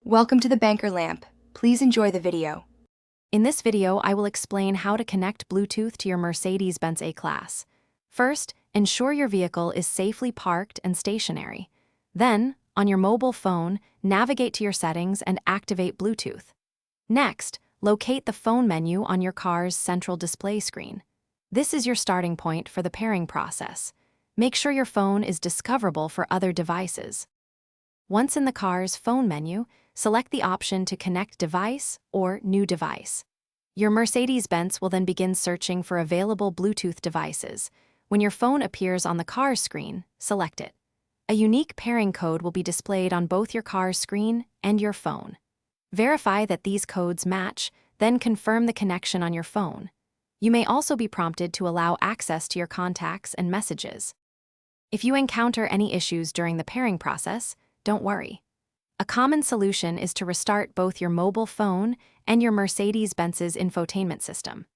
Welcome to the Banker Lamp. Please enjoy the video. In this video, I will explain how to connect Bluetooth to your Mercedes Benz A Class. First, ensure your vehicle is safely parked and stationary. Then, on your mobile phone, navigate to your settings and activate Bluetooth. Next, locate the phone menu on your car's central display screen. This is your starting point for the pairing process. Make sure your phone is discoverable for other devices. Once in the car's phone menu, select the option to connect device or new device. Your Mercedes-Benz will then begin searching for available Bluetooth devices. When your phone appears on the car's screen, select it. A unique pairing code will be displayed on both your car's screen and your phone. Verify that these codes match, then confirm the connection on your phone. You may also be prompted to allow access to your contacts and messages. If you encounter any issues during the pairing process, don't worry. A common solution is to restart both your mobile phone and your Mercedes-Benz's infotainment system.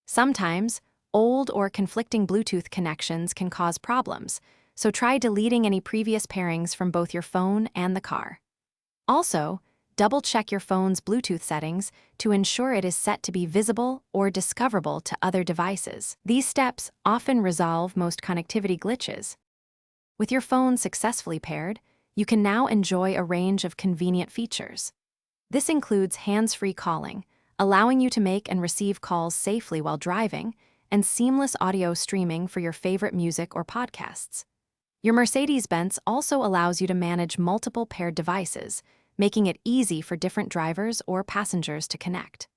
Sometimes, old or conflicting Bluetooth connections can cause problems, so try deleting any previous pairings from both your phone and the car. Also, double-check your phone's Bluetooth settings to ensure it is set to be visible or discoverable to other devices. These steps often resolve most connectivity glitches. With your phone successfully paired, you can now enjoy a range of convenient features. This includes hands-free calling, allowing you to make and receive calls safely while driving, and seamless audio streaming for your favorite music or podcasts. Your Mercedes-Benz also allows you to manage multiple paired devices, making it easy for different drivers or passengers to connect.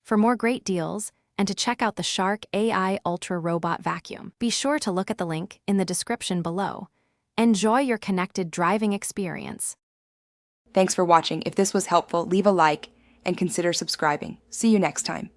For more great deals, and to check out the Shark AI Ultra Robot Vacuum, be sure to look at the link in the description below. Enjoy your connected driving experience. Thanks for watching. If this was helpful, leave a like and consider subscribing. See you next time.